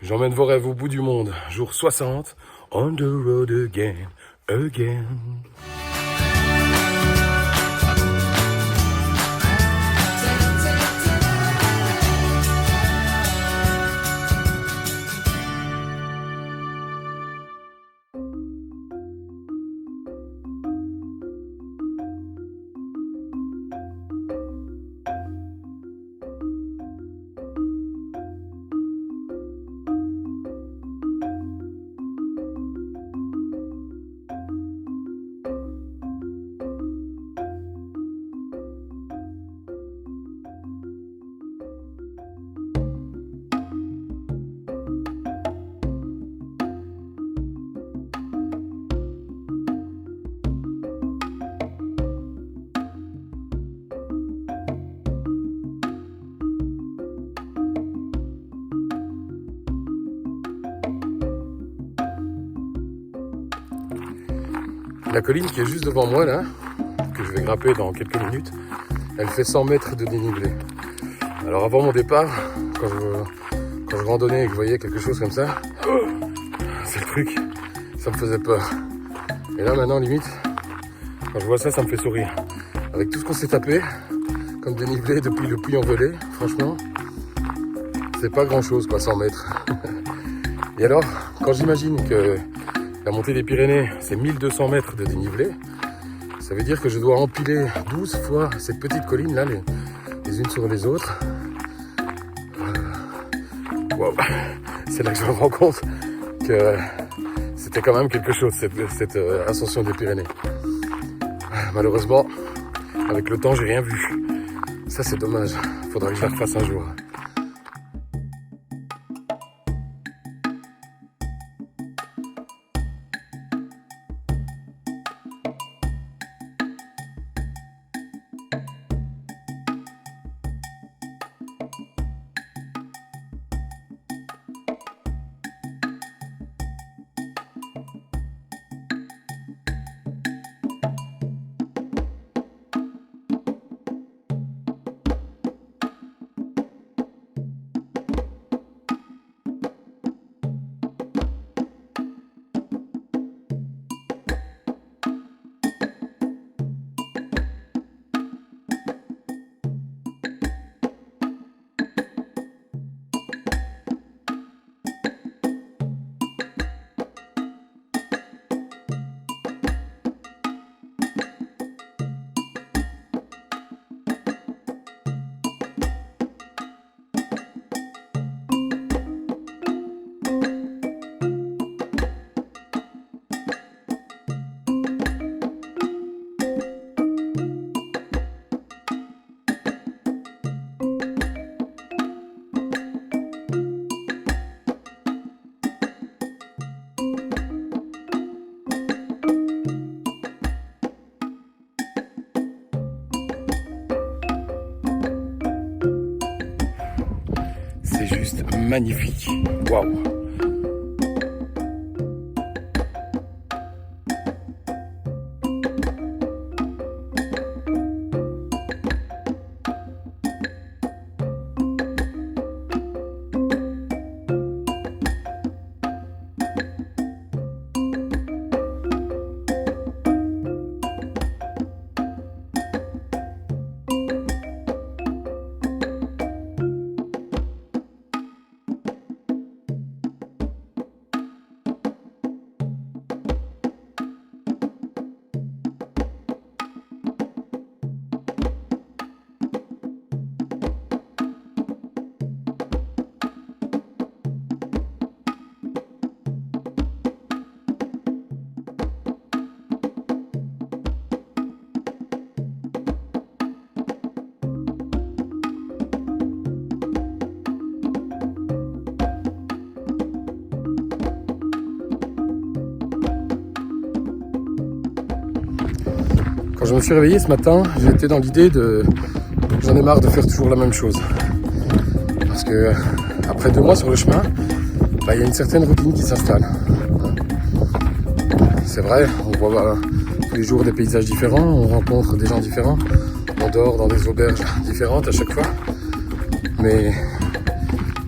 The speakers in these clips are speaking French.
J'emmène vos rêves au bout du monde. Jour 60. On the road again, again. La colline qui est juste devant moi là, que je vais grimper dans quelques minutes, elle fait 100 mètres de dénivelé. Alors avant mon départ, quand je randonnais et que je voyais quelque chose comme ça, c'est le truc, ça me faisait peur. Et là maintenant limite, quand je vois ça, ça me fait sourire. Avec tout ce qu'on s'est tapé, comme dénivelé depuis le Puy-en-Velay, franchement, c'est pas grand chose quoi, 100 mètres. Et alors, quand j'imagine que la montée des Pyrénées, c'est 1200 mètres de dénivelé. Ça veut dire que je dois empiler 12 fois cette petite colline là, les unes sur les autres. Wow. C'est là que je me rends compte que c'était quand même quelque chose, cette ascension des Pyrénées. Malheureusement, avec le temps, j'ai rien vu. Ça, c'est dommage. Faudra que je la refasse un jour. C'est juste magnifique. Waouh! Quand je me suis réveillé ce matin, j'étais dans l'idée de... J'en ai marre de faire toujours la même chose. Parce que après 2 mois sur le chemin, il y a une certaine routine qui s'installe. C'est vrai, on voit tous les jours des paysages différents, on rencontre des gens différents, on dort dans des auberges différentes à chaque fois. Mais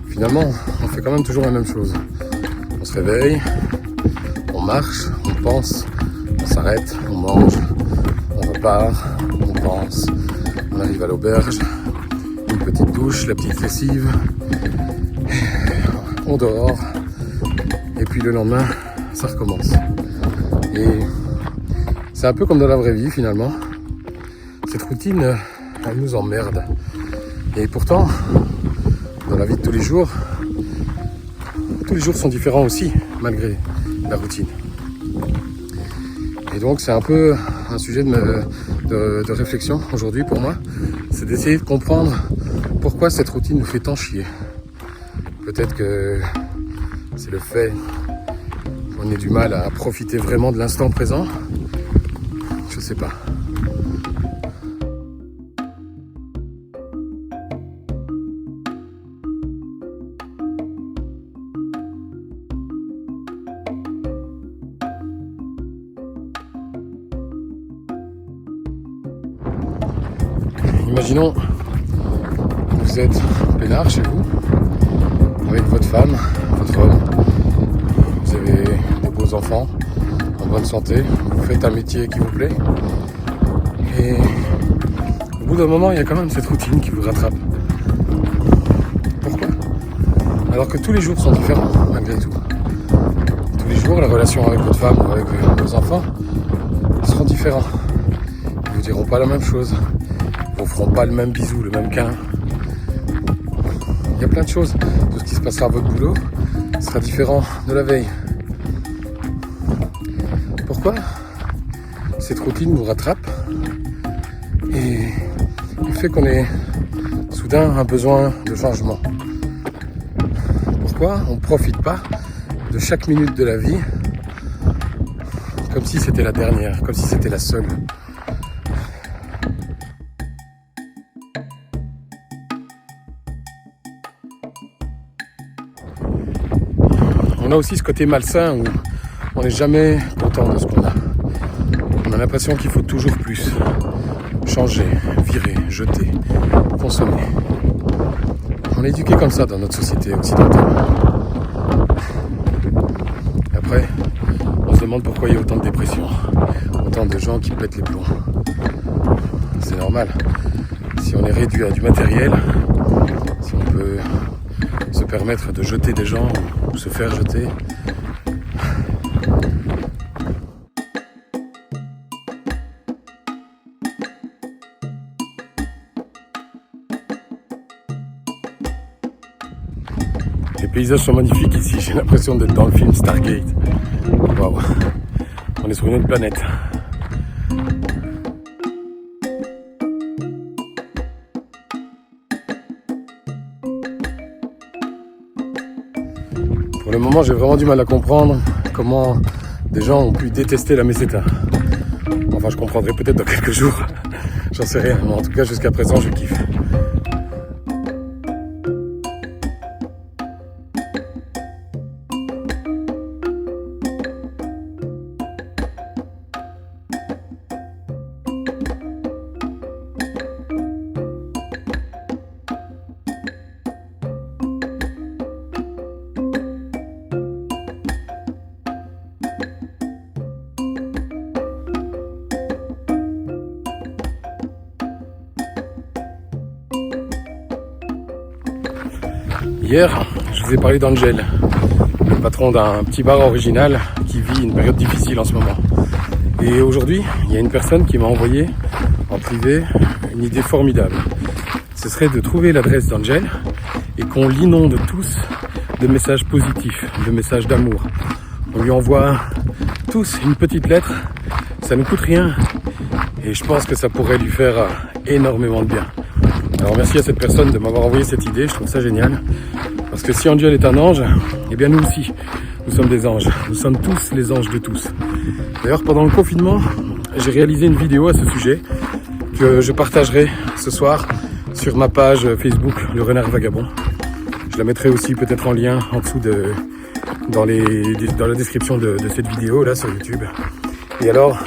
finalement, en fait quand même toujours la même chose. On se réveille, on marche, on pense, on s'arrête, on mange, on repart, on pense, on arrive à l'auberge, une petite douche, la petite lessive, on dort, et puis le lendemain, ça recommence. Et c'est un peu comme dans la vraie vie finalement. Cette routine, elle nous emmerde. Et pourtant, dans la vie de tous les jours sont différents aussi, malgré la routine. Et donc c'est un peu un sujet de réflexion aujourd'hui pour moi, c'est d'essayer de comprendre pourquoi cette routine nous fait tant chier. Peut-être que c'est le fait qu'on ait du mal à profiter vraiment de l'instant présent. Je sais pas. Imaginons, vous êtes peinard chez vous, avec votre femme, votre homme, vous avez de beaux enfants, en bonne santé, vous faites un métier qui vous plaît, et au bout d'un moment, il y a quand même cette routine qui vous rattrape. Pourquoi ? Alors que tous les jours sont différents, malgré tout. Tous les jours, la relation avec votre femme ou avec vos enfants seront différents. Ils ne vous diront pas la même chose. Ils ne feront pas le même bisou, le même câlin. Il y a plein de choses. Tout ce qui se passera à votre boulot sera différent de la veille. Pourquoi cette routine nous rattrape et il fait qu'on ait soudain un besoin de changement? Pourquoi on ne profite pas de chaque minute de la vie comme si c'était la dernière, comme si c'était la seule? On a aussi ce côté malsain où on n'est jamais content de ce qu'on a. On a l'impression qu'il faut toujours plus. Changer, virer, jeter, consommer. On est éduqué comme ça dans notre société occidentale. Après, on se demande pourquoi il y a autant de dépression, autant de gens qui pètent les plombs. C'est normal. Si on est réduit à du matériel, si on peut se permettre de jeter des gens ou se faire jeter. Les paysages sont magnifiques ici, j'ai l'impression d'être dans le film Stargate. Waouh, on est sur une autre planète. Pour le moment, j'ai vraiment du mal à comprendre comment des gens ont pu détester la meseta. Enfin, je comprendrai peut-être dans quelques jours. J'en sais rien. Mais en tout cas, jusqu'à présent, je kiffe. Hier, je vous ai parlé d'Angel, le patron d'un petit bar original qui vit une période difficile en ce moment. Et aujourd'hui, il y a une personne qui m'a envoyé en privé une idée formidable. Ce serait de trouver l'adresse d'Angel et qu'on l'inonde tous de messages positifs, de messages d'amour. On lui envoie tous une petite lettre, ça ne coûte rien et je pense que ça pourrait lui faire énormément de bien. Alors merci à cette personne de m'avoir envoyé cette idée, je trouve ça génial. Parce que si Angel est un ange, eh bien nous aussi, nous sommes des anges. Nous sommes tous les anges de tous. D'ailleurs, pendant le confinement, j'ai réalisé une vidéo à ce sujet que je partagerai ce soir sur ma page Facebook, Le Renard Vagabond. Je la mettrai aussi peut-être en lien en dessous dans la description de cette vidéo là sur YouTube. Et alors,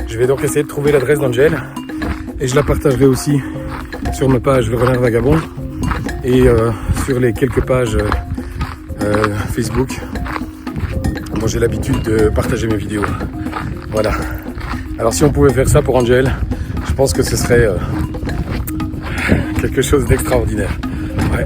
je vais donc essayer de trouver l'adresse d'Angel et je la partagerai aussi sur ma page Le Renard Vagabond et sur les quelques pages Facebook, dont j'ai l'habitude de partager mes vidéos. Voilà. Alors si on pouvait faire ça pour Angel, je pense que ce serait quelque chose d'extraordinaire. Ouais.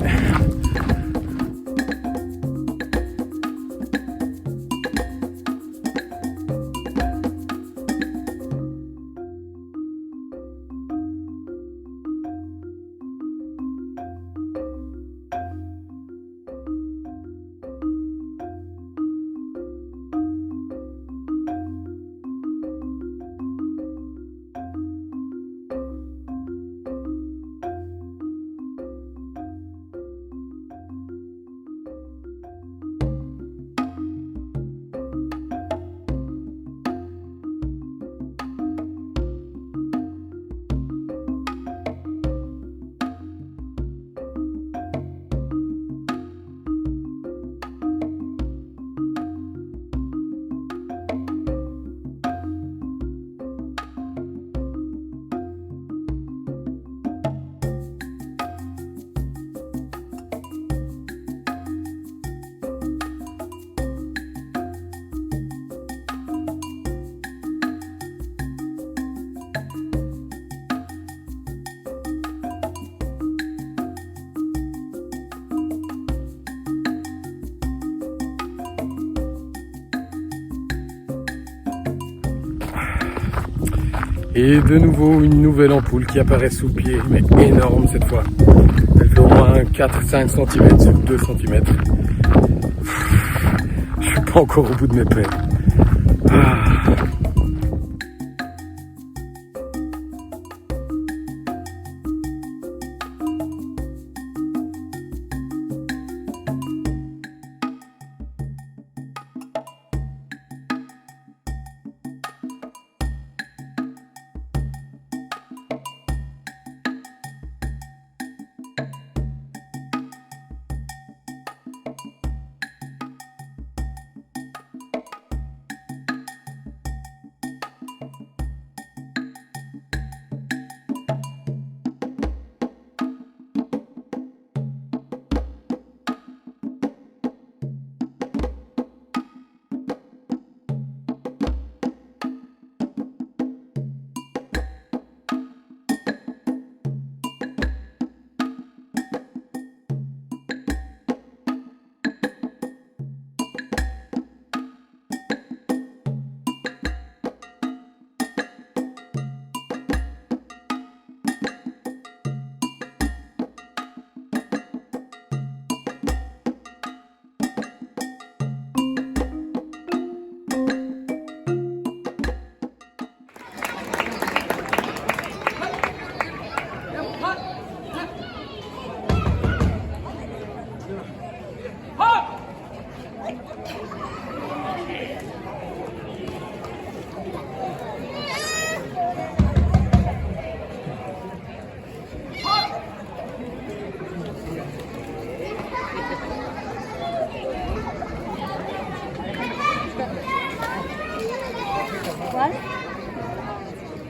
Et de nouveau une nouvelle ampoule qui apparaît sous le pied, mais énorme cette fois. Elle fait au moins 4-5 cm sur 2 cm. Je suis pas encore au bout de mes peines.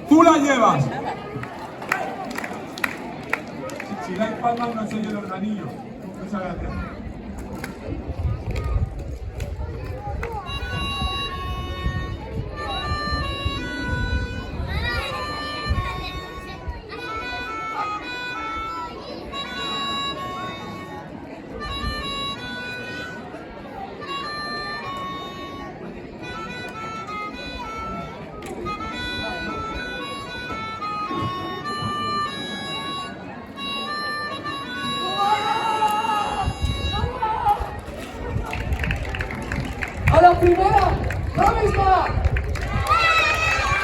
Tú la llevas. Si la espalda no enseña el organillo. Muchas gracias. A la primera, Ramista!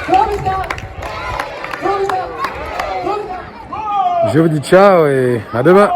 Ramista! Ramista! Ramista! Je vous dis ciao et à demain.